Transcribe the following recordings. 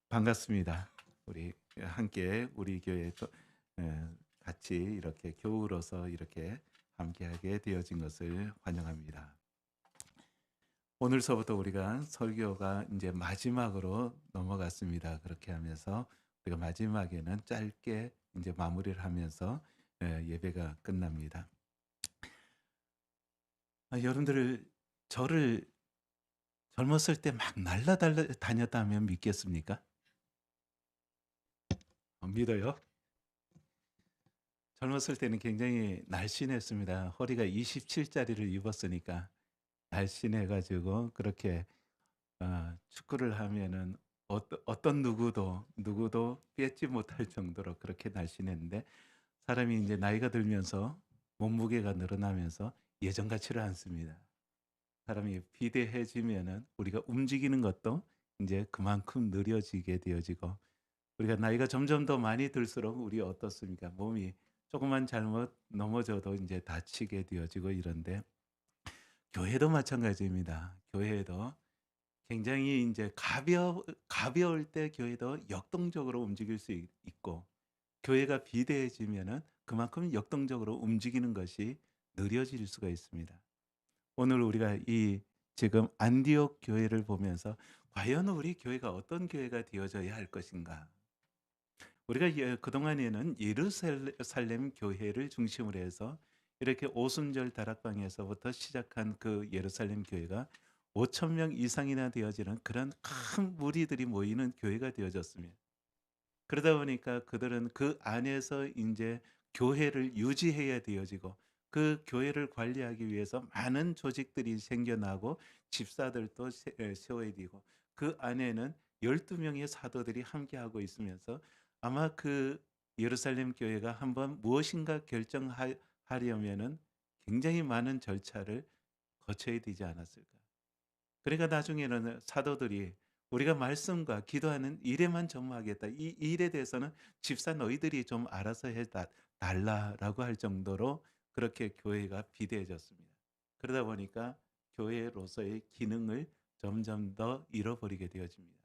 반갑습니다. 우리 함께 우리 교회 또 같이 이렇게 교우로서 이렇게 함께하게 되어진 것을 환영합니다. 오늘서부터 우리가 설교가 이제 마지막으로 넘어갔습니다. 그렇게 하면서 우리가 마지막에는 짧게 이제 마무리를 하면서 예배가 끝납니다. 여러분들 저를 젊었을 때 막 날라다녔다면 믿겠습니까? 믿어요? 젊었을 때는 굉장히 날씬했습니다. 허리가 27짜리를 입었으니까 날씬해 가지고 그렇게 축구를 하면은 어떤 누구도 뺏지 못할 정도로 그렇게 날씬했는데, 사람이 이제 나이가 들면서 몸무게가 늘어나면서 예전 같지를 않습니다. 사람이 비대해지면은 우리가 움직이는 것도 이제 그만큼 느려지게 되어지고, 우리가 나이가 점점 더 많이 들수록 우리 어떻습니까? 몸이 조금만 잘못 넘어져도 이제 다치게 되어지고 이런데, 교회도 마찬가지입니다. 교회도 굉장히 이제 가벼울 때 교회도 역동적으로 움직일 수 있고, 교회가 비대해지면은 그만큼 역동적으로 움직이는 것이 느려질 수가 있습니다. 오늘 우리가 이 지금 안디옥 교회를 보면서 과연 우리 교회가 어떤 교회가 되어져야 할 것인가? 우리가 그동안에는 예루살렘 교회를 중심으로 해서 이렇게 오순절 다락방에서부터 시작한 그 예루살렘 교회가 5천 명 이상이나 되어지는 그런 큰 무리들이 모이는 교회가 되어졌습니다. 그러다 보니까 그들은 그 안에서 이제 교회를 유지해야 되어지고, 그 교회를 관리하기 위해서 많은 조직들이 생겨나고 집사들도 세워야 되고, 그 안에는 12명의 사도들이 함께하고 있으면서 아마 그 예루살렘 교회가 한번 무엇인가 결정하려면은 굉장히 많은 절차를 거쳐야 되지 않았을까. 그러니까 나중에는 사도들이 우리가 말씀과 기도하는 일에만 전무하겠다, 이 일에 대해서는 집사 너희들이 좀 알아서 달라라고 할 정도로 그렇게 교회가 비대해졌습니다. 그러다 보니까 교회로서의 기능을 점점 더 잃어버리게 되어집니다.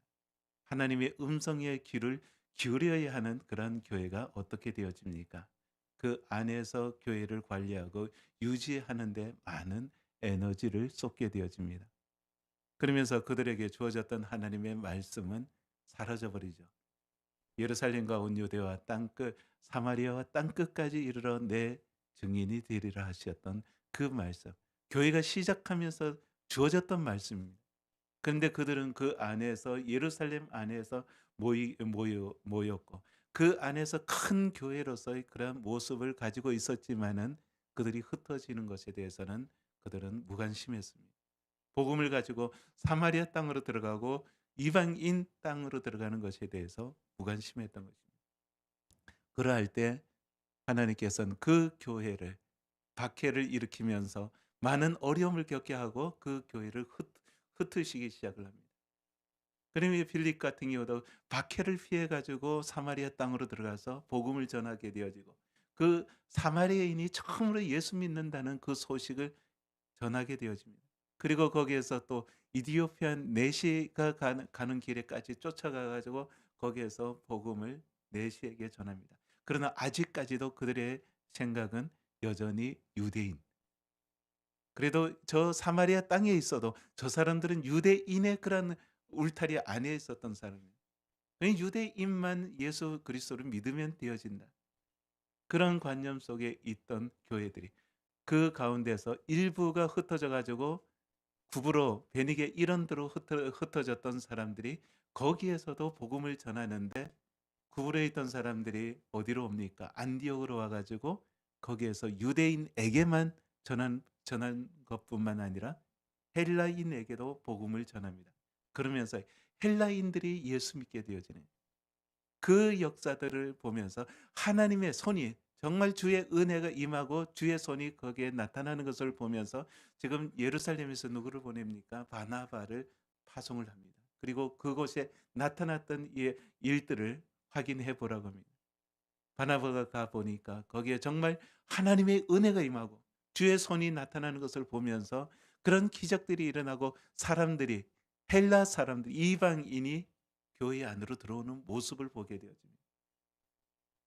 하나님의 음성에 귀를 기울여야 하는 그런 교회가 어떻게 되어집니까? 그 안에서 교회를 관리하고 유지하는 데 많은 에너지를 쏟게 되어집니다. 그러면서 그들에게 주어졌던 하나님의 말씀은 사라져 버리죠. 예루살렘과 온 유대와 땅끝 사마리아와 땅끝까지 이르러 내 증인이 되리라 하셨던 그 말씀. 교회가 시작하면서 주어졌던 말씀입니다. 그런데 그들은 그 안에서 예루살렘 안에서 모였고, 그 안에서 큰 교회로서의 그런 모습을 가지고 있었지만은 그들이 흩어지는 것에 대해서는 그들은 무관심했습니다. 복음을 가지고 사마리아 땅으로 들어가고 이방인 땅으로 들어가는 것에 대해서 무관심했던 것입니다. 그러할 때 하나님께서는 그 교회를 박해를 일으키면서 많은 어려움을 겪게 하고 그 교회를 흩으시기 시작을 합니다. 그러면 빌립 같은 경우도 박해를 피해 가지고 사마리아 땅으로 들어가서 복음을 전하게 되어지고, 그 사마리아인이 처음으로 예수 믿는다는 그 소식을 전하게 되어집니다. 그리고 거기에서 또 이디오피안 내시가 가는 길에까지 쫓아가 가지고 거기에서 복음을 내시에게 전합니다. 그러나 아직까지도 그들의 생각은 여전히 유대인. 그래도 저 사마리아 땅에 있어도 저 사람들은 유대인의 그런 울타리 안에 있었던 사람이에요. 유대인만 예수 그리스도를 믿으면 되어진다. 그런 관념 속에 있던 교회들이 그 가운데서 일부가 흩어져 가지고 구브로 베니게 이런드로 흩어졌던 사람들이 거기에서도 복음을 전하는데, 구브로에 있던 사람들이 어디로 옵니까? 안디옥으로 와 가지고 거기에서 유대인에게만 전한 것뿐만 아니라 헬라인에게도 복음을 전합니다. 그러면서 헬라인들이 예수 믿게 되어지는 그 역사들을 보면서 하나님의 손이 정말 주의 은혜가 임하고 주의 손이 거기에 나타나는 것을 보면서 지금 예루살렘에서 누구를 보냅니까? 바나바를 파송을 합니다. 그리고 그곳에 나타났던 이 일들을 확인해 보라고 합니다. 바나바가 가 보니까 거기에 정말 하나님의 은혜가 임하고 주의 손이 나타나는 것을 보면서 그런 기적들이 일어나고 사람들이, 헬라 사람들, 이방인이 교회 안으로 들어오는 모습을 보게 되어집니다.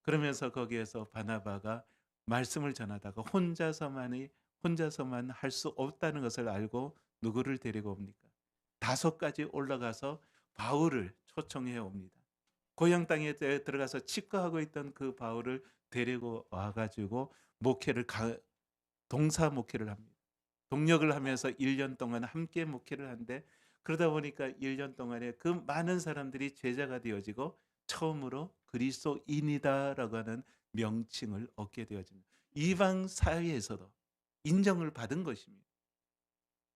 그러면서 거기에서 바나바가 말씀을 전하다가 혼자서만 할 수 없다는 것을 알고 누구를 데리고 옵니까? 다섯까지 올라가서 바울을 초청해 옵니다. 고향 땅에 들어가서 치과하고 있던 그 바울을 데리고 와 가지고 목회를 동사 목회를 합니다. 동역을 하면서 1년 동안 함께 목회를 한데, 그러다 보니까 1년 동안에 그 많은 사람들이 제자가 되어지고 처음으로 그리스도인이다라고 하는 명칭을 얻게 되어집니다. 이방 사회에서도 인정을 받은 것입니다.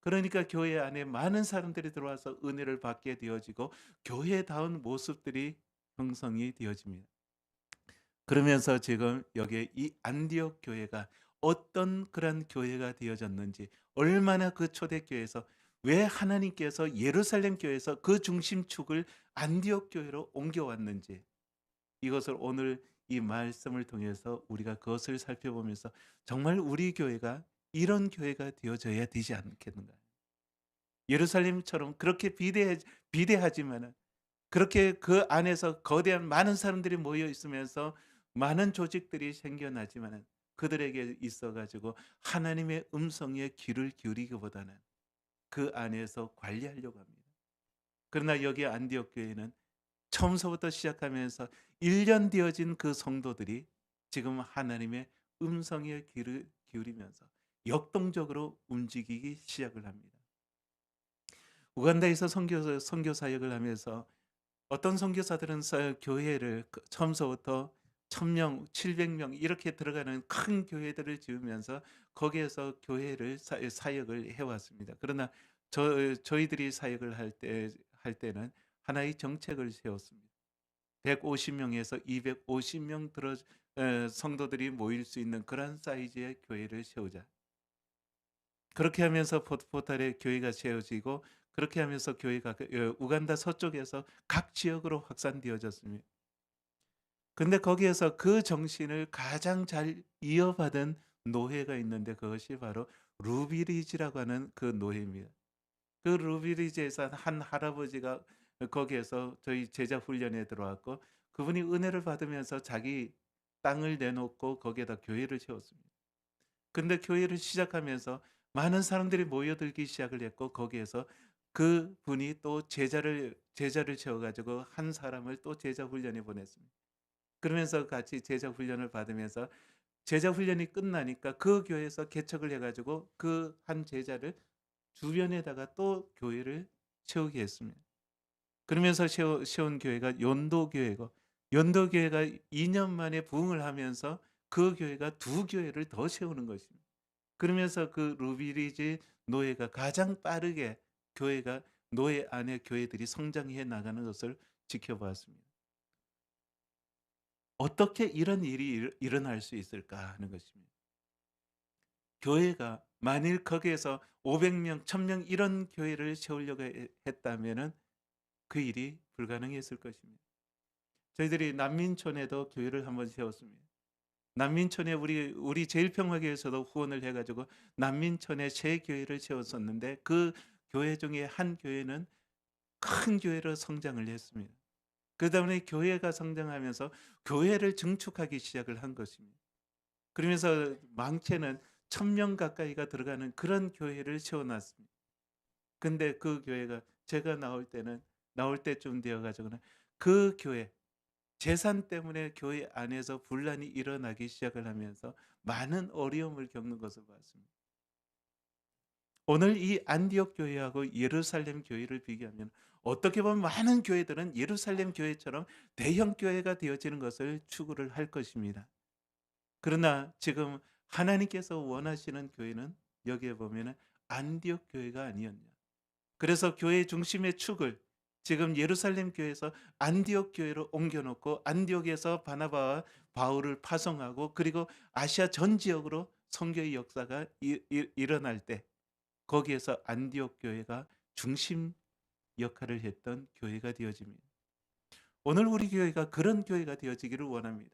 그러니까 교회 안에 많은 사람들이 들어와서 은혜를 받게 되어지고 교회다운 모습들이 형성이 되어집니다. 그러면서 지금 여기에 이 안디옥 교회가 어떤 그런 교회가 되어졌는지, 얼마나 그 초대교회에서 왜 하나님께서 예루살렘 교회에서 그 중심축을 안디옥 교회로 옮겨왔는지, 이것을 오늘 이 말씀을 통해서 우리가 그것을 살펴보면서 정말 우리 교회가 이런 교회가 되어져야 되지 않겠는가. 예루살렘처럼 그렇게 비대하지만은, 그렇게 그 안에서 거대한 많은 사람들이 모여 있으면서 많은 조직들이 생겨나지만은, 그들에게 있어 가지고 하나님의 음성에 귀를 기울이기보다는 그 안에서 관리하려고 합니다. 그러나 여기 안디옥 교회는 처음서부터 시작하면서 1년 되어진 그 성도들이 지금 하나님의 음성에 귀를 기울이면서 역동적으로 움직이기 시작을 합니다. 우간다에서 선교 사역을 하면서 어떤 선교사들은 교회를 처음서부터 1,000명, 700명 이렇게 들어가는 큰 교회들을 지으면서 거기에서 교회를 사역을 해왔습니다. 그러나 저희들이 사역을 할 때는 하나의 정책을 세웠습니다. 150명에서 250명 성도들이 모일 수 있는 그런 사이즈의 교회를 세우자. 그렇게 하면서 포탈에 교회가 세워지고, 그렇게 하면서 교회가 우간다 서쪽에서 각 지역으로 확산되어졌습니다. 근데 거기에서 그 정신을 가장 잘 이어받은 노회가 있는데, 그것이 바로 루비리지라고 하는 그 노회입니다. 그 루비리지에서 한 할아버지가 거기에서 저희 제자 훈련에 들어왔고, 그분이 은혜를 받으면서 자기 땅을 내놓고 거기에다 교회를 세웠습니다. 근데 교회를 시작하면서 많은 사람들이 모여들기 시작을 했고, 거기에서 그분이 또 제자를 세워 가지고 한 사람을 또 제자 훈련에 보냈습니다. 그러면서 같이 제자 훈련을 받으면서 제자 훈련이 끝나니까 그 교회에서 개척을 해 가지고 그 한 제자를 주변에다가 또 교회를 세우게 했습니다. 그러면서 세운 교회가 연도교회고, 연도교회가 2년 만에 부흥을 하면서 그 교회가 두 교회를 더 세우는 것입니다. 그러면서 그 루비리지 노예가 가장 빠르게 교회가 노예 안에 교회들이 성장해 나가는 것을 지켜보았습니다. 어떻게 이런 일이 일어날 수 있을까 하는 것입니다. 교회가 만일 거기에서 500명, 1000명 이런 교회를 세우려고 했다면은 그 일이 불가능했을 것입니다. 저희들이 난민촌에도 교회를 한번 세웠습니다. 난민촌에 우리 제일평화교회에서도 후원을 해 가지고 난민촌에 새 교회를 세웠었는데, 그 교회 중에 한 교회는 큰 교회로 성장을 했습니다. 그다음에 교회가 성장하면서 교회를 증축하기 시작을 한 것입니다. 그러면서 많게는 1,000명 가까이가 들어가는 그런 교회를 세워 놨습니다. 근데 그 교회가 제가 나올 때쯤 되어 가지고는 그 교회 재산 때문에 교회 안에서 분란이 일어나기 시작을 하면서 많은 어려움을 겪는 것을 봤습니다. 오늘 이 안디옥 교회하고 예루살렘 교회를 비교하면 어떻게 보면 많은 교회들은 예루살렘 교회처럼 대형 교회가 되어지는 것을 추구를 할 것입니다. 그러나 지금 하나님께서 원하시는 교회는 여기에 보면은 안디옥 교회가 아니었냐. 그래서 교회 중심의 축을 지금 예루살렘 교회에서 안디옥 교회로 옮겨 놓고, 안디옥에서 바나바와 바울을 파송하고, 그리고 아시아 전 지역으로 선교의 역사가 일어날 때 거기에서 안디옥 교회가 중심 역할을 했던 교회가 되어집니다. 오늘 우리 교회가 그런 교회가 되어지기를 원합니다.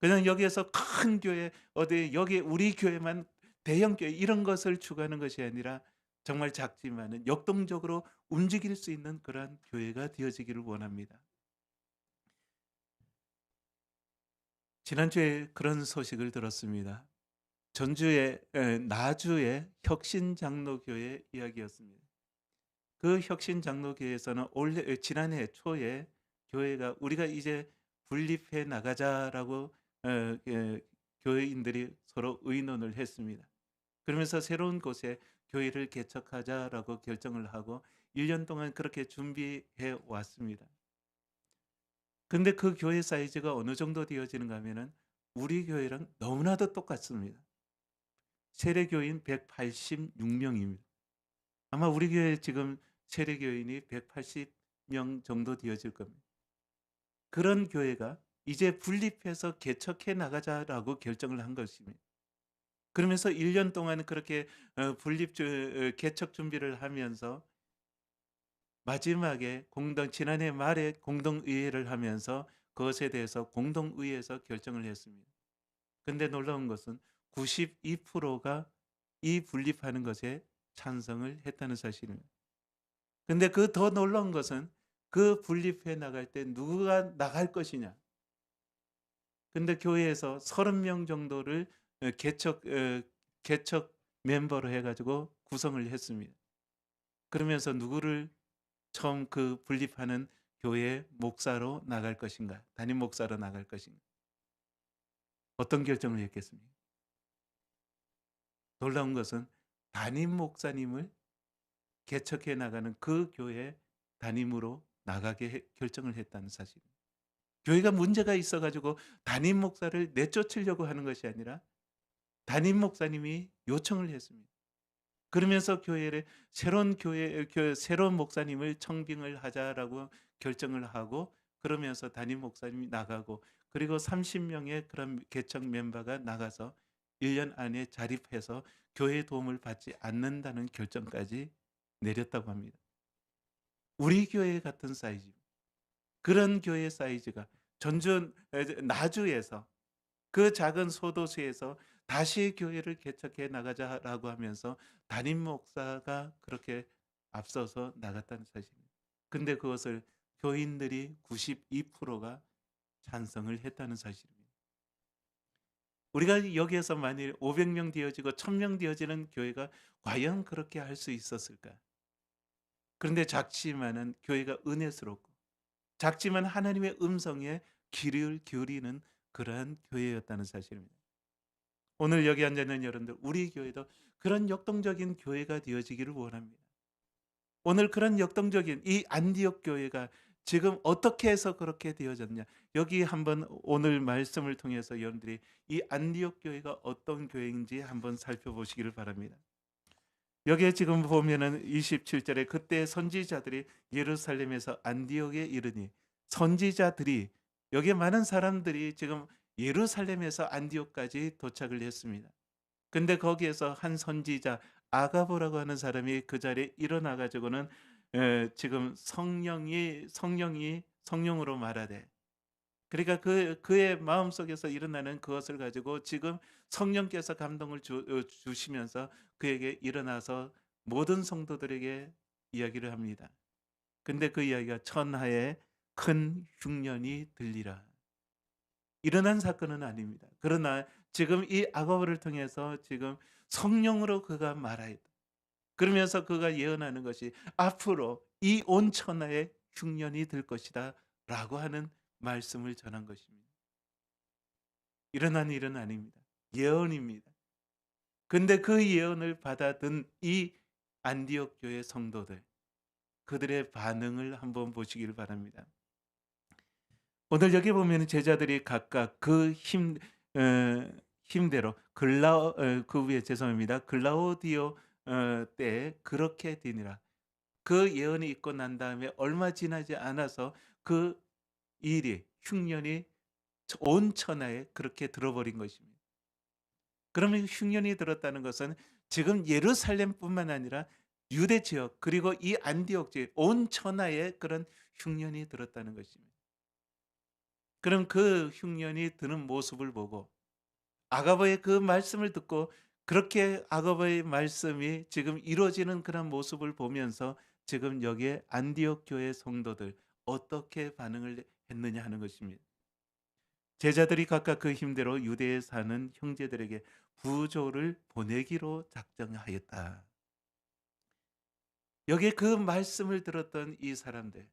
그냥 여기에서 큰 교회, 어디 여기 우리 교회만 대형 교회 이런 것을 추구하는 것이 아니라, 정말 작지만은 역동적으로 움직일 수 있는 그러한 교회가 되어지기를 원합니다. 지난주에 그런 소식을 들었습니다. 전주의 나주의 혁신장로교회 이야기였습니다. 그 혁신장로교회에서는 지난해 초에 교회가 우리가 이제 분립해 나가자라고 교회인들이 서로 의논을 했습니다. 그러면서 새로운 곳에 교회를 개척하자라고 결정을 하고 1년 동안 그렇게 준비해 왔습니다. 근데 그 교회 사이즈가 어느 정도 되어지는가 하면은 우리 교회랑 너무나도 똑같습니다. 세례교인 186명입니다. 아마 우리 교회 지금 세례교인이 180명 정도 되어질 겁니다. 그런 교회가 이제 분립해서 개척해 나가자라고 결정을 한 것입니다. 그러면서 1년 동안 그렇게 개척 준비를 하면서 마지막에 지난해 말에 공동의회를 하면서 그것에 대해서 공동의회에서 결정을 했습니다. 근데 놀라운 것은 92%가 이 분립하는 것에 찬성을 했다는 사실입니다. 근데 그 더 놀라운 것은 그 분립해 나갈 때 누가 나갈 것이냐. 근데 교회에서 30명 정도를 개척 멤버로 해가지고 구성을 했습니다. 그러면서 누구를 처음 그 분립하는 교회 목사로 나갈 것인가, 담임 목사로 나갈 것인가. 어떤 결정을 했겠습니까? 놀라운 것은 담임 목사님을 개척해 나가는 그 교회 담임으로 나가게 결정을 했다는 사실입니다. 교회가 문제가 있어가지고 담임 목사를 내쫓으려고 하는 것이 아니라 담임 목사님이 요청을 했습니다. 그러면서 새로운 목사님을 청빙을 하자라고 결정을 하고 그러면서 담임 목사님이 나가고 그리고 30명의 그런 개척 멤버가 나가서 1년 안에 자립해서 교회 도움을 받지 않는다는 결정까지 내렸다고 합니다. 우리 교회 같은 사이즈, 그런 교회 사이즈가 나주에서 그 작은 소도시에서 다시 교회를 개척해 나가자라고 하면서 담임 목사가 그렇게 앞서서 나갔다는 사실입니다. 근데 그것을 교인들이 92%가 찬성을 했다는 사실입니다. 우리가 여기에서 만일 500명 되어지고 1000명 되어지는 교회가 과연 그렇게 할 수 있었을까? 그런데 작지만은 교회가 은혜스럽고 작지만 하나님의 음성에 귀를 기울이는 그러한 교회였다는 사실입니다. 오늘 여기 앉아 있는 여러분들, 우리 교회도 그런 역동적인 교회가 되어지기를 원합니다. 오늘 그런 역동적인 이 안디옥 교회가 지금 어떻게 해서 그렇게 되어졌냐? 여기 한번 오늘 말씀을 통해서 여러분들이 이 안디옥 교회가 어떤 교회인지 한번 살펴보시기를 바랍니다. 여기에 지금 보면은 27절에 그때 선지자들이 예루살렘에서 안디옥에 이르니, 선지자들이, 여기에 많은 사람들이 지금 예루살렘에서 안디옥까지 도착을 했습니다. 근데 거기에서 한 선지자 아가보라고 하는 사람이 그 자리에 일어나 가지고는 지금 성령으로 말하되, 그러니까 그의 마음속에서 일어나는 그것을 가지고 지금 성령께서 감동을 주시면서 그에게 일어나서 모든 성도들에게 이야기를 합니다. 근데 그 이야기가 천하에 큰 흉년이 들리라. 일어난 사건은 아닙니다. 그러나 지금 이 아가보를 통해서 지금 성령으로 그가 말하였다. 그러면서 그가 예언하는 것이 앞으로 이 온 천하에 흉년이 들 것이다 라고 하는 말씀을 전한 것입니다. 일어난 일은 아닙니다. 예언입니다. 근데 그 예언을 받아든 이 안디옥 교회 성도들, 그들의 반응을 한번 보시길 바랍니다. 오늘 여기 보면 제자들이 각각 그 힘대로 그 위에 죄송합니다. 글라우디오 때 그렇게 되니라. 그 예언이 있고 난 다음에 얼마 지나지 않아서 그 일이 흉년이 온 천하에 그렇게 들어버린 것입니다. 그러면 흉년이 들었다는 것은 지금 예루살렘뿐만 아니라 유대 지역 그리고 이 안디옥 지역 온 천하에 그런 흉년이 들었다는 것입니다. 그럼 그 흉년이 드는 모습을 보고 아가보의 그 말씀을 듣고 그렇게 아가보의 말씀이 지금 이루어지는 그런 모습을 보면서 지금 여기에 안디옥 교회 성도들 어떻게 반응을 했느냐 하는 것입니다. 제자들이 각각 그 힘대로 유대에 사는 형제들에게 부조를 보내기로 작정하였다. 여기에 그 말씀을 들었던 이 사람들,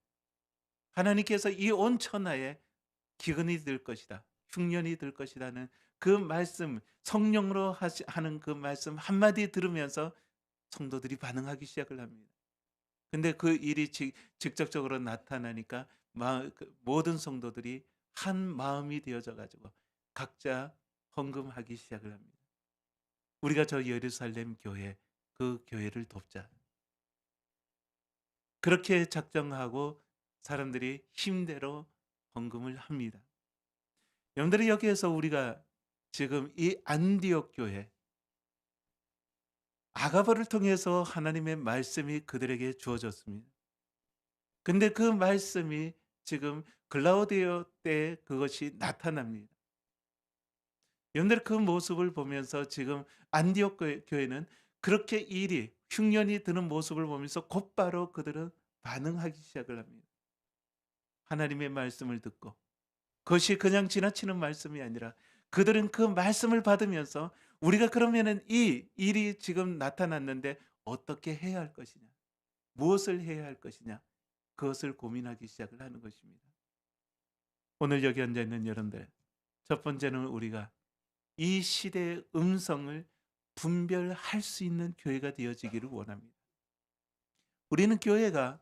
하나님께서 이 온 천하에 기근이 될 것이다, 흉년이 될 것이라는 그 말씀, 성령으로 하는 그 말씀 한마디 들으면서 성도들이 반응하기 시작을 합니다. 근데 그 일이 직접적으로 나타나니까 모든 성도들이 한 마음이 되어져 가지고 각자 헌금하기 시작을 합니다. 우리가 저 예루살렘 교회, 그 교회를 돕자. 그렇게 작정하고 사람들이 힘대로 헌금을 합니다. 여러분들이 여기에서 우리가 지금 이 안디옥 교회, 아가버를 통해서 하나님의 말씀이 그들에게 주어졌습니다. 근데 그 말씀이 지금 글라우디오 때 그것이 나타납니다. 여러분들 그 모습을 보면서 지금 안디옥 교회는 그렇게 일이 흉년이 드는 모습을 보면서 곧바로 그들은 반응하기 시작을 합니다. 하나님의 말씀을 듣고 그것이 그냥 지나치는 말씀이 아니라 그들은 그 말씀을 받으면서 우리가 그러면은 이 일이 지금 나타났는데 어떻게 해야 할 것이냐, 무엇을 해야 할 것이냐, 그것을 고민하기 시작을 하는 것입니다. 오늘 여기 앉아 있는 여러분들, 첫 번째는 우리가 이 시대의 음성을 분별할 수 있는 교회가 되어지기를 원합니다. 우리는 교회가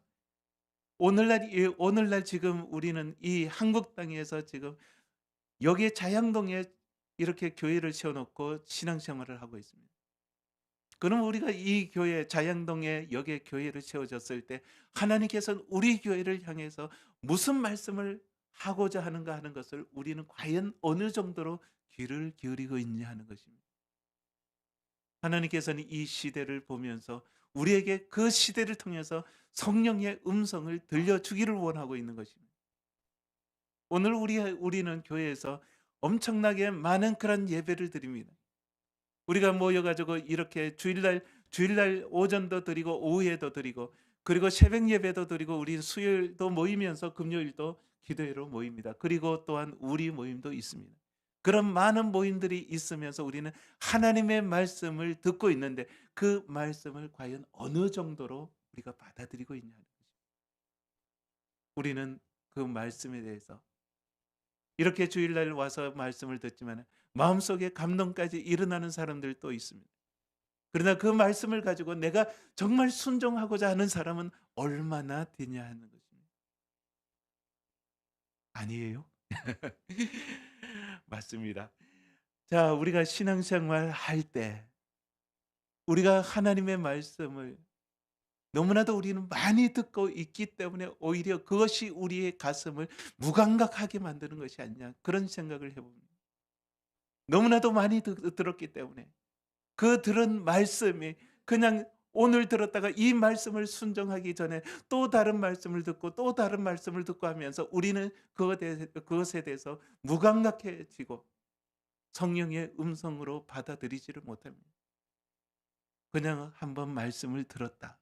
오늘날 지금 우리는 이 한국 땅에서 지금 여기에 자양동에 이렇게 교회를 세워놓고 신앙생활을 하고 있습니다. 그럼 우리가 이 교회 자양동에 여기에 교회를 세워졌을 때 하나님께서는 우리 교회를 향해서 무슨 말씀을 하고자 하는가 하는 것을 우리는 과연 어느 정도로 귀를 기울이고 있냐 하는 것입니다. 하나님께서는 이 시대를 보면서 우리에게 그 시대를 통해서 성령의 음성을 들려주기를 원하고 있는 것입니다. 오늘 우리는 교회에서 엄청나게 많은 그런 예배를 드립니다. 우리가 모여가지고 이렇게 주일날 오전도 드리고 오후에도 드리고 그리고 새벽 예배도 드리고 우리 수요일도 모이면서 금요일도 기도회로 모입니다. 그리고 또한 우리 모임도 있습니다. 그런 많은 모임들이 있으면서 우리는 하나님의 말씀을 듣고 있는데 그 말씀을 과연 어느 정도로 우리가 받아들이고 있냐는 것입니다. 우리는 그 말씀에 대해서 이렇게 주일날 와서 말씀을 듣지만 마음속에 감동까지 일어나는 사람들도 있습니다. 그러나 그 말씀을 가지고 내가 정말 순종하고자 하는 사람은 얼마나 되냐 하는 것입니다. 아니에요? 맞습니다. 자, 우리가 신앙생활 할 때 우리가 하나님의 말씀을 너무나도 우리는 많이 듣고 있기 때문에 오히려 그것이 우리의 가슴을 무감각하게 만드는 것이 아니냐 그런 생각을 해봅니다. 너무나도 많이 들었기 때문에 그 들은 말씀이 그냥 오늘 들었다가 이 말씀을 순종하기 전에 또 다른 말씀을 듣고 또 다른 말씀을 듣고 하면서 우리는 그것에 대해서 무감각해지고 성령의 음성으로 받아들이지를 못합니다. 그냥 한번 말씀을 들었다,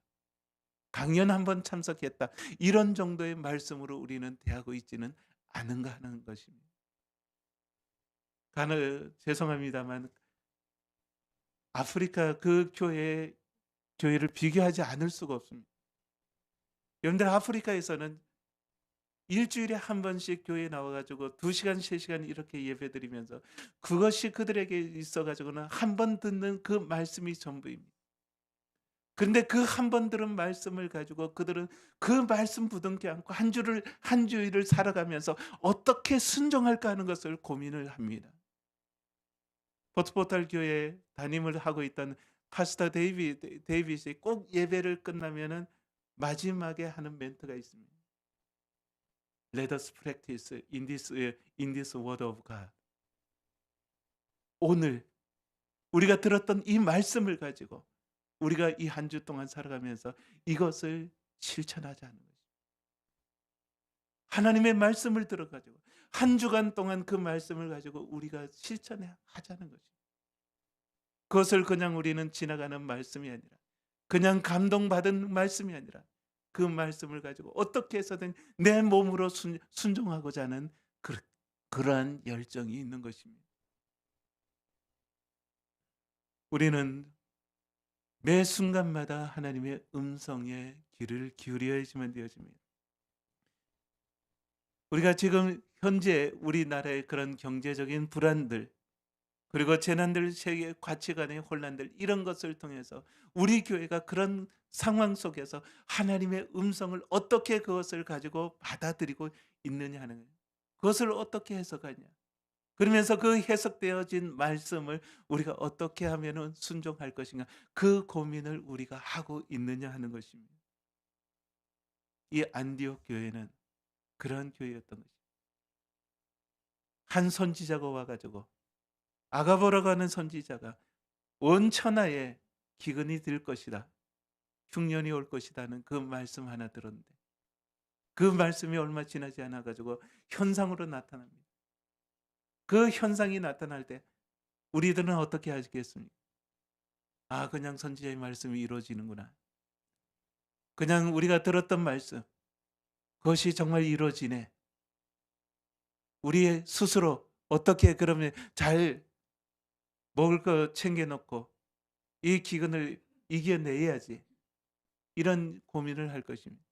강연 한번 참석했다, 이런 정도의 말씀으로 우리는 대하고 있지는 않은가 하는 것입니다. 죄송합니다만 아프리카 그 교회를 비교하지 않을 수가 없습니다. 여러분들 아프리카에서는 일주일에 한 번씩 교회에 나와 가지고 2시간 3시간 이렇게 예배드리면서 그것이 그들에게 있어 가지고는 한 번 듣는 그 말씀이 전부입니다. 그런데 그 한 번 들은 말씀을 가지고 그들은 그 말씀 부둥켜 안고 한 주일을 살아가면서 어떻게 순종할까 하는 것을 고민을 합니다. 포트포탈 교회에 담임을 하고 있던 파스터 데이빗이 꼭 예배를 끝나면은 마지막에 하는 멘트가 있습니다. Let us practice in this word of God. 오늘 우리가 들었던 이 말씀을 가지고 우리가 이 한 주 동안 살아가면서 이것을 실천하자는 것입니다. 하나님의 말씀을 들어가지고 한 주간 동안 그 말씀을 가지고 우리가 실천하자는 것입니다. 그것을 그냥 우리는 지나가는 말씀이 아니라 그냥 감동받은 말씀이 아니라 그 말씀을 가지고 어떻게 해서든 내 몸으로 순종하고자 하는 그러한 열정이 있는 것입니다. 우리는 매 순간마다 하나님의 음성에 귀를 기울여야지만 되어집니다. 우리가 지금 현재 우리나라의 그런 경제적인 불안들, 그리고 재난들, 세계 가치관의 혼란들, 이런 것을 통해서 우리 교회가 그런 상황 속에서 하나님의 음성을 어떻게 그것을 가지고 받아들이고 있느냐 하는 거예요. 그것을 어떻게 해석하냐. 그러면서 그 해석되어진 말씀을 우리가 어떻게 하면 순종할 것인가, 그 고민을 우리가 하고 있느냐 하는 것입니다. 이 안디옥 교회는 그런 교회였던 것입니다. 한 선지자가 와가지고, 아가보라고 하는 선지자가 온 천하에 기근이 들 것이다, 흉년이 올 것이다는 그 말씀 하나 들었는데, 그 말씀이 얼마 지나지 않아 가지고 현상으로 나타납니다. 그 현상이 나타날 때 우리들은 어떻게 하겠습니까? 아, 그냥 선지자의 말씀이 이루어지는구나. 그냥 우리가 들었던 말씀, 그것이 정말 이루어지네. 우리 스스로 어떻게 그러면 잘 먹을 거 챙겨 놓고 이 기근을 이겨내야지, 이런 고민을 할 것입니다.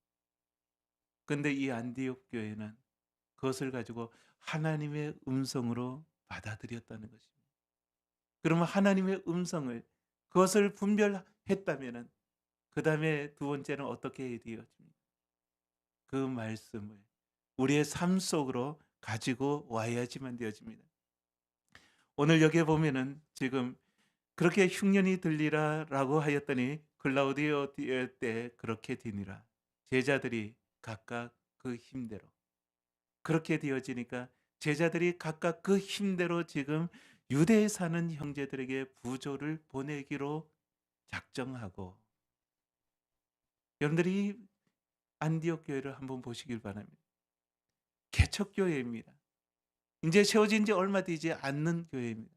근데 이 안디옥 교회는 그것을 가지고 하나님의 음성으로 받아들였다는 것입니다. 그러면 하나님의 음성을, 그것을 분별했다면은 그다음에 두 번째는 어떻게 해야 되었습니까? 그 말씀을 우리의 삶 속으로 가지고 와야지만 되어집니다. 오늘 여기에 보면은 지금 그렇게 흉년이 들리라라고 하였더니 글라우디오 때 그렇게 되니라. 제자들이 각각 그 힘대로 그렇게 되어지니까 제자들이 각각 그 힘대로 지금 유대에 사는 형제들에게 부조를 보내기로 작정하고, 여러분들이 안디옥 교회를 한번 보시길 바랍니다. 개척 교회입니다. 이제 세워진 지 얼마 되지 않는 교회입니다.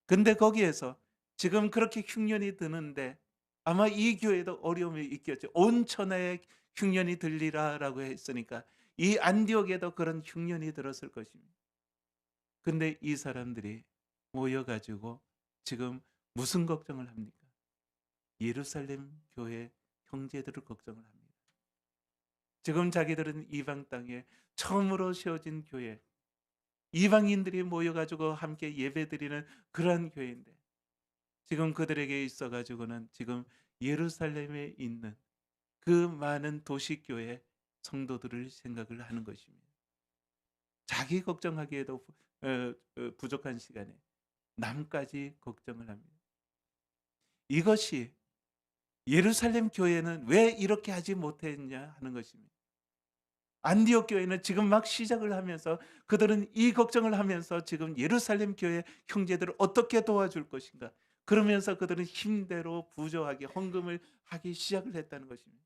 근데 거기에서 지금 그렇게 흉년이 드는데 아마 이 교회도 어려움이 있겠죠. 온 천하에 흉년이 들리라라고 했으니까 이 안디옥에도 그런 흉년이 들었을 것입니다. 근데 이 사람들이 모여가지고 지금 무슨 걱정을 합니까? 예루살렘 교회 형제들을 걱정을 합니다. 지금 자기들은 이방 땅에 처음으로 세워진 교회, 이방인들이 모여가지고 함께 예배드리는 그러한 교회인데, 지금 그들에게 있어가지고는 지금 예루살렘에 있는 그 많은 도시교회 성도들을 생각을 하는 것입니다. 자기 걱정하기에도 부족한 시간에 남까지 걱정을 합니다. 이것이 예루살렘 교회는 왜 이렇게 하지 못했냐 하는 것입니다. 안디옥 교회는 지금 막 시작을 하면서 그들은 이 걱정을 하면서 지금 예루살렘 교회 형제들을 어떻게 도와줄 것인가, 그러면서 그들은 힘대로 부조하게 헌금을 하기 시작을 했다는 것입니다.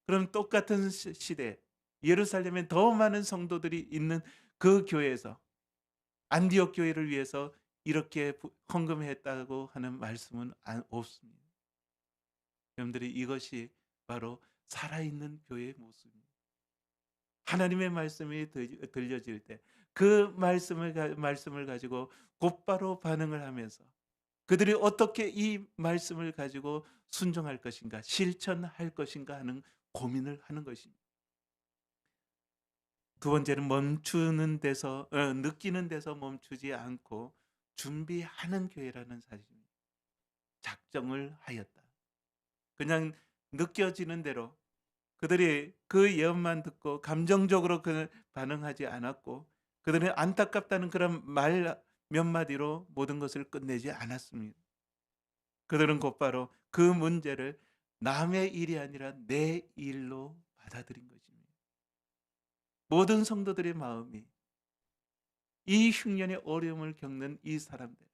그럼 똑같은 시대에 예루살렘에 더 많은 성도들이 있는 그 교회에서 안디옥 교회를 위해서 이렇게 헌금했다고 하는 말씀은 없습니다. 여러분들이 이것이 바로 살아있는 교회의 모습입니다. 하나님의 말씀이 들려질 때 그 말씀을 가지고 곧바로 반응을 하면서 그들이 어떻게 이 말씀을 가지고 순종할 것인가, 실천할 것인가 하는 고민을 하는 것입니다. 두 번째는 멈추는 데서 느끼는 데서 멈추지 않고 준비하는 교회라는 사실입니다. 작정을 하였다. 그냥 느껴지는 대로 그들이 그 예언만 듣고 감정적으로 반응하지 않았고, 그들은 안타깝다는 그런 말 몇 마디로 모든 것을 끝내지 않았습니다. 그들은 곧바로 그 문제를 남의 일이 아니라 내 일로 받아들인 것입니다. 모든 성도들의 마음이 이 흉년의 어려움을 겪는 이 사람들,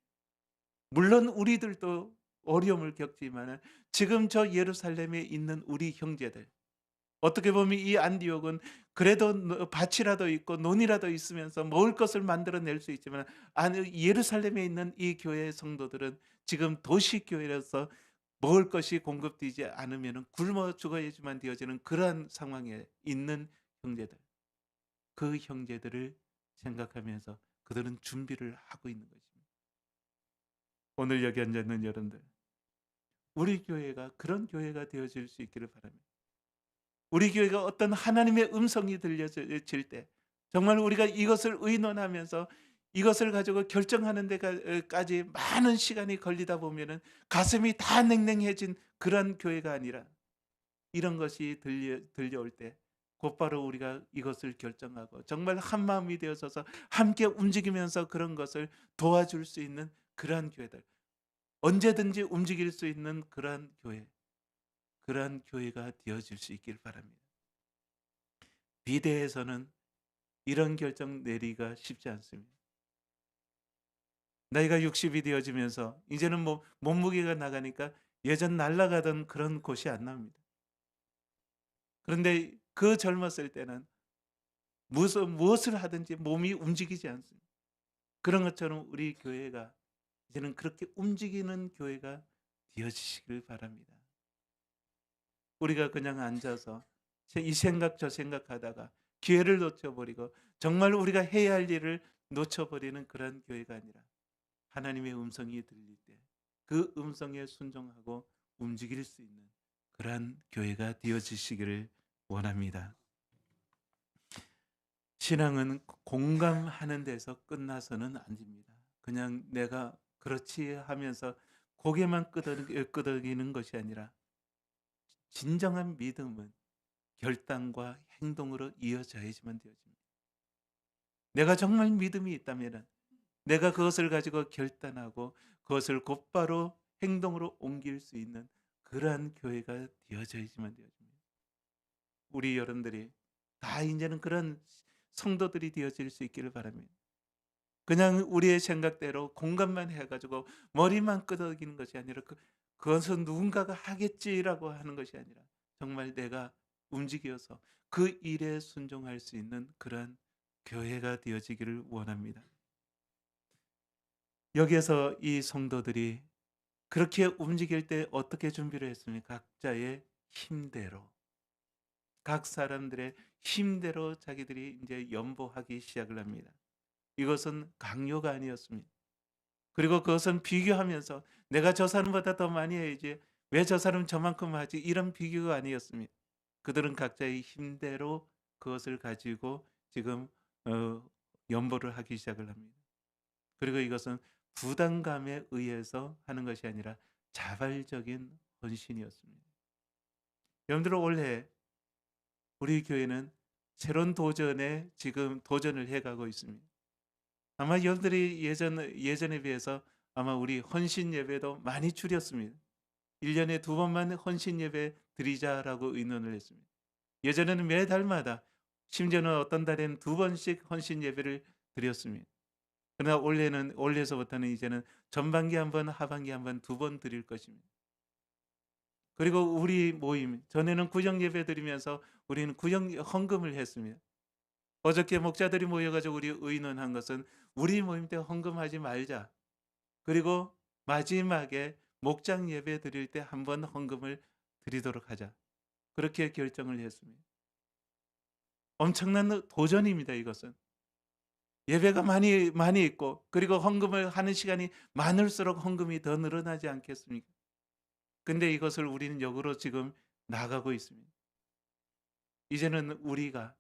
물론 우리들도 어려움을 겪지만 지금 저 예루살렘에 있는 우리 형제들, 어떻게 보면 이 안디옥은 그래도 밭이라도 있고 논이라도 있으면서 먹을 것을 만들어낼 수 있지만, 예루살렘에 있는 이 교회 성도들은 지금 도시교회라서 먹을 것이 공급되지 않으면 굶어 죽어야지만 되어지는 그러한 상황에 있는 형제들, 그 형제들을 생각하면서 그들은 준비를 하고 있는 것입니다. 오늘 여기 앉아 있는 여러분들, 우리 교회가 그런 교회가 되어질 수 있기를 바랍니다. 우리 교회가 어떤 하나님의 음성이 들려질 때 정말 우리가 이것을 의논하면서 이것을 가지고 결정하는 데까지 많은 시간이 걸리다 보면은 가슴이 다 냉랭해진 그런 교회가 아니라 이런 것이 들려올 때 곧바로 우리가 이것을 결정하고 정말 한 마음이 되어서서 함께 움직이면서 그런 것을 도와줄 수 있는 그러한 교회들, 언제든지 움직일 수 있는 그러한 교회, 그러한 교회가 되어질 수 있길 바랍니다. 비대해서는 이런 결정 내리기가 쉽지 않습니다. 나이가 60이 되어지면서 이제는 뭐 몸무게가 나가니까 예전 날아가던 그런 곳이 안 납니다. 그런데 그 젊었을 때는 무엇을 하든지 몸이 움직이지 않습니다. 그런 것처럼 우리 교회가 이제는 그렇게 움직이는 교회가 되어지시길 바랍니다. 우리가 그냥 앉아서 이 생각 저 생각하다가 기회를 놓쳐버리고 정말 우리가 해야 할 일을 놓쳐버리는 그런 교회가 아니라 하나님의 음성이 들릴 때 그 음성에 순종하고 움직일 수 있는 그러한 교회가 되어지시기를 원합니다. 신앙은 공감하는 데서 끝나서는 안 됩니다. 그냥 내가 그렇지 하면서 고개만 끄덕이는 것이 아니라 진정한 믿음은 결단과 행동으로 이어져야지만 되어집니다. 내가 정말 믿음이 있다면 내가 그것을 가지고 결단하고 그것을 곧바로 행동으로 옮길 수 있는 그러한 교회가 되어져야지만 되어집니다. 우리 여러분들이 다 이제는 그런 성도들이 되어질 수 있기를 바랍니다. 그냥 우리의 생각대로 공감만 해가지고 머리만 끄덕이는 것이 아니라 그것은 누군가가 하겠지라고 하는 것이 아니라 정말 내가 움직여서 그 일에 순종할 수 있는 그러한 교회가 되어지기를 원합니다. 여기에서 이 성도들이 그렇게 움직일 때 어떻게 준비를 했습니까? 각자의 힘대로, 각 사람들의 힘대로 자기들이 이제 연보하기 시작을 합니다. 이것은 강요가 아니었습니다. 그리고 그것은 비교하면서 내가 저 사람보다 더 많이 해야지 왜 저 사람 저만큼 하지 이런 비교가 아니었습니다. 그들은 각자의 힘대로 그것을 가지고 지금 연보를 하기 시작을 합니다. 그리고 이것은 부담감에 의해서 하는 것이 아니라 자발적인 헌신이었습니다. 여러분들 올해 우리 교회는 새로운 도전에 지금 도전을 해가고 있습니다. 아마 여러분들이 예전에 비해서 아마 우리 헌신 예배도 많이 줄였습니다. 1년에 2번만 헌신 예배 드리자라고 의논을 했습니다. 예전에는 매달마다 심지어는 어떤 달에는 2번씩 헌신 예배를 드렸습니다. 그러나 올해서부터는 이제는 전반기 한 번, 하반기 한 번, 2번 드릴 것입니다. 그리고 우리 모임 전에는 구역 예배 드리면서 우리는 구역 헌금을 했습니다. 어저께 목자들이 모여가지고 우리 의논한 것은 우리 모임 때 헌금하지 말자. 그리고 마지막에 목장 예배 드릴 때 한 번 헌금을 드리도록 하자. 그렇게 결정을 했습니다. 엄청난 도전입니다. 이것은. 예배가 많이 있고 그리고 헌금을 하는 시간이 많을수록 헌금이 더 늘어나지 않겠습니까? 근데 이것을 우리는 역으로 지금 나가고 있습니다. 이제는 우리가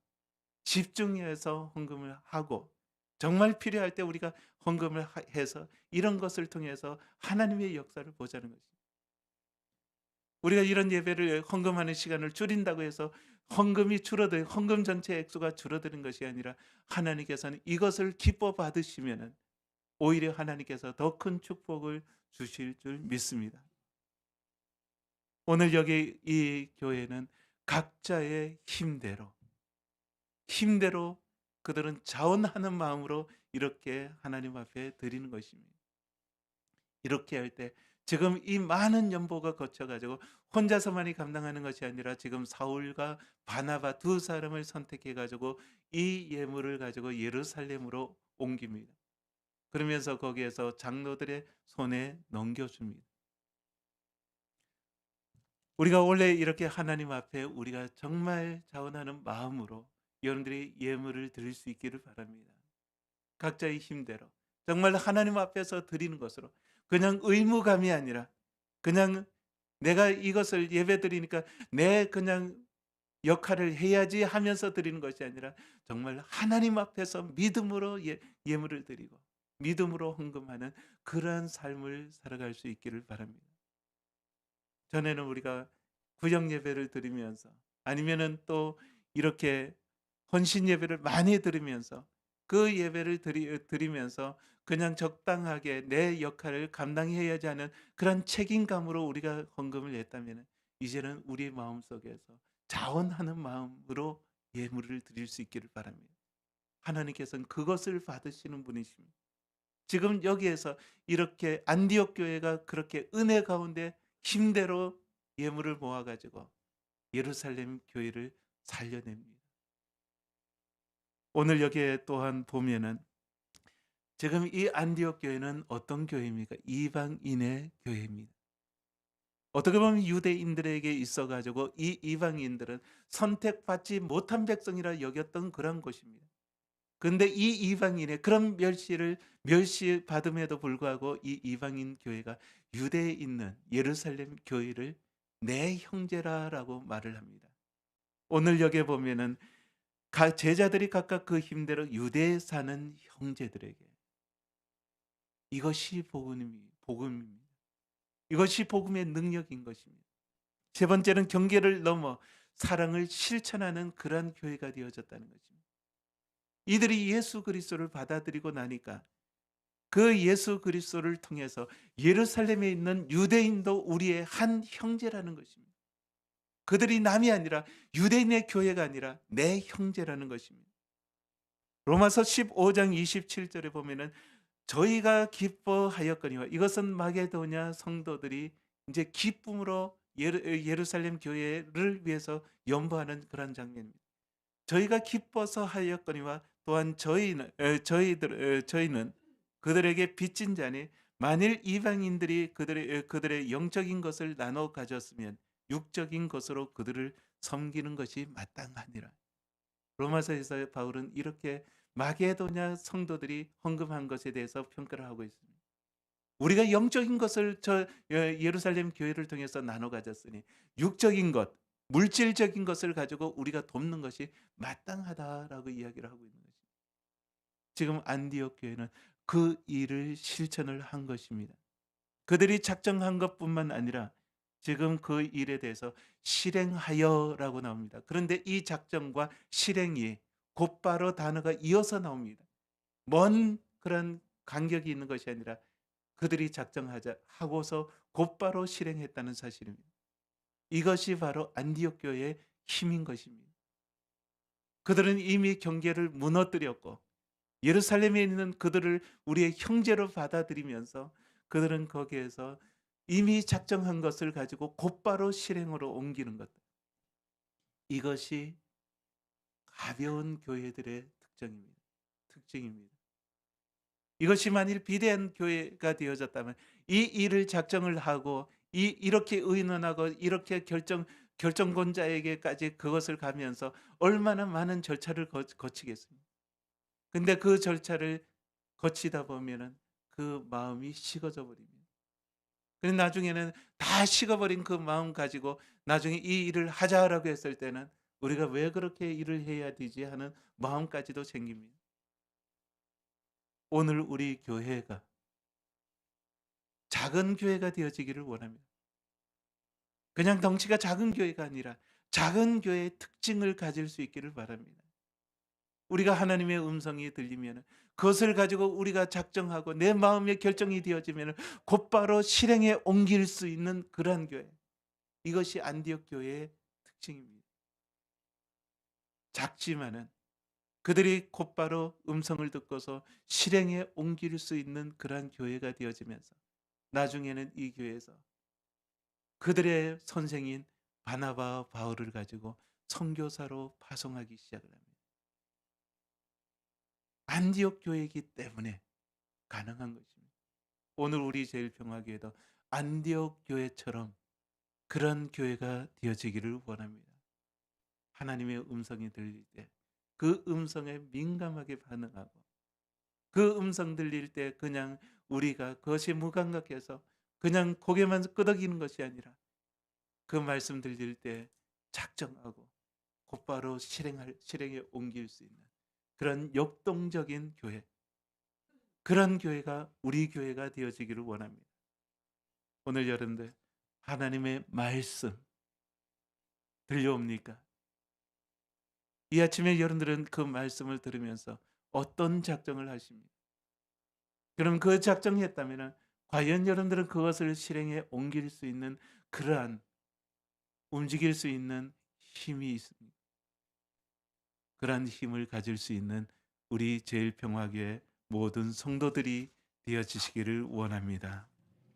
집중해서 헌금을 하고 정말 필요할 때 우리가 헌금을 해서 이런 것을 통해서 하나님의 역사를 보자는 것입니다. 우리가 이런 예배를 헌금하는 시간을 줄인다고 해서 헌금 전체 액수가 줄어드는 것이 아니라 하나님께서는 이것을 기뻐 받으시면은 오히려 하나님께서 더 큰 축복을 주실 줄 믿습니다. 오늘 여기 이 교회는 각자의 힘대로 그들은 자원하는 마음으로 이렇게 하나님 앞에 드리는 것입니다. 이렇게 할 때 지금 이 많은 연보가 거쳐가지고 혼자서만이 감당하는 것이 아니라 지금 사울과 바나바 두 사람을 선택해가지고 이 예물을 가지고 예루살렘으로 옮깁니다. 그러면서 거기에서 장로들의 손에 넘겨줍니다. 우리가 원래 이렇게 하나님 앞에 우리가 정말 자원하는 마음으로 여러분들이 예물을 드릴 수 있기를 바랍니다. 각자의 힘대로 정말 하나님 앞에서 드리는 것으로 그냥 의무감이 아니라 그냥 내가 이것을 예배드리니까 내 그냥 역할을 해야지 하면서 드리는 것이 아니라 정말 하나님 앞에서 믿음으로 예물을 드리고 믿음으로 헌금하는 그러한 삶을 살아갈 수 있기를 바랍니다. 전에는 우리가 구역 예배를 드리면서 아니면은 또 이렇게 헌신 예배를 많이 드리면서 그 예배를 드리면서 그냥 적당하게 내 역할을 감당해야지 하는 그런 책임감으로 우리가 헌금을 냈다면 이제는 우리 마음속에서 자원하는 마음으로 예물을 드릴 수 있기를 바랍니다. 하나님께서는 그것을 받으시는 분이십니다. 지금 여기에서 이렇게 안디옥 교회가 그렇게 은혜 가운데 힘대로 예물을 모아 가지고 예루살렘 교회를 살려냅니다. 오늘 여기에 또한 보면은 지금 이 안디옥 교회는 어떤 교회입니까? 이방인의 교회입니다. 어떻게 보면 유대인들에게 있어 가지고 이 이방인들은 선택받지 못한 백성이라 여겼던 그런 곳입니다. 근데 이 이방인의 그런 멸시받음에도 불구하고 이 이방인 교회가 유대에 있는 예루살렘 교회를 내 형제라라고 말을 합니다. 오늘 여기에 보면은 제자들이 각각 그 힘대로 유대에 사는 형제들에게 이것이 복음입니다. 이것이 복음의 능력인 것입니다. 세 번째는 경계를 넘어 사랑을 실천하는 그러한 교회가 되어졌다는 것입니다. 이들이 예수 그리스도를 받아들이고 나니까 그 예수 그리스도를 통해서 예루살렘에 있는 유대인도 우리의 한 형제라는 것입니다. 그들이 남이 아니라 유대인의 교회가 아니라 내 형제라는 것입니다. 로마서 15장 27절에 보면은 저희가 기뻐하였거니와 이것은 마게도냐 성도들이 이제 기쁨으로 예루살렘 교회를 위해서 연보하는 그런 장면입니다. 저희가 기뻐서 하였거니와 또한 저희는 그들에게 빚진 자니 만일 이방인들이 그들의 영적인 것을 나눠 가졌으면 육적인 것으로 그들을 섬기는 것이 마땅하니라. 로마서에서 바울은 이렇게 마게도냐 성도들이 헌금한 것에 대해서 평가를 하고 있습니다. 우리가 영적인 것을 예루살렘 교회를 통해서 나눠 가졌으니 육적인 것, 물질적인 것을 가지고 우리가 돕는 것이 마땅하다라고 이야기를 하고 있는 것입니다. 지금 안디옥 교회는 그 일을 실천을 한 것입니다. 그들이 작정한 것뿐만 아니라 지금 그 일에 대해서 실행하여라고 나옵니다. 그런데 이 작정과 실행이 곧바로 단어가 이어서 나옵니다. 먼 그런 간격이 있는 것이 아니라 그들이 작정하자 하고서 곧바로 실행했다는 사실입니다. 이것이 바로 안디옥 교회의 힘인 것입니다. 그들은 이미 경계를 무너뜨렸고 예루살렘에 있는 그들을 우리의 형제로 받아들이면서 그들은 거기에서 이미 작정한 것을 가지고 곧바로 실행으로 옮기는 것. 이것이 가벼운 교회들의 특징입니다. 이것이 만일 비대한 교회가 되어졌다면 이 일을 작정을 하고 이렇게 의논하고 이렇게 결정권자에게까지 그것을 가면서 얼마나 많은 절차를 거치겠습니까? 근데 그 절차를 거치다 보면은 그 마음이 식어져 버립니다. 그래서 나중에는 다 식어버린 그 마음 가지고 나중에 이 일을 하자라고 했을 때는 우리가 왜 그렇게 일을 해야 되지 하는 마음까지도 생깁니다. 오늘 우리 교회가 작은 교회가 되어지기를 원합니다. 그냥 덩치가 작은 교회가 아니라 작은 교회의 특징을 가질 수 있기를 바랍니다. 우리가 하나님의 음성이 들리면 그것을 가지고 우리가 작정하고 내 마음의 결정이 되어지면 곧바로 실행에 옮길 수 있는 그러한 교회. 이것이 안디옥 교회의 특징입니다. 작지만은 그들이 곧바로 음성을 듣고서 실행에 옮길 수 있는 그러한 교회가 되어지면서 나중에는 이 교회에서 그들의 선생인 바나바와 바울을 가지고 선교사로 파송하기 시작을 합니다. 안디옥 교회이기 때문에 가능한 것입니다. 오늘 우리 제일평화교회도 안디옥 교회처럼 그런 교회가 되어지기를 원합니다. 하나님의 음성이 들릴 때 그 음성에 민감하게 반응하고 그 음성 들릴 때 그냥 우리가 그것이 무감각해서 그냥 고개만 끄덕이는 것이 아니라 그 말씀 들릴 때 작정하고 곧바로 실행에 옮길 수 있는 그런 역동적인 교회, 그런 교회가 우리 교회가 되어지기를 원합니다. 오늘 여러분들 하나님의 말씀 들려옵니까? 이 아침에 여러분들은 그 말씀을 들으면서 어떤 작정을 하십니까? 그럼 그 작정했다면 과연 여러분들은 그것을 실행에 옮길 수 있는 그러한 움직일 수 있는 힘이 있습니다. 그러한 힘을 가질 수 있는 우리 제일평화교회 모든 성도들이 되어지시기를 원합니다.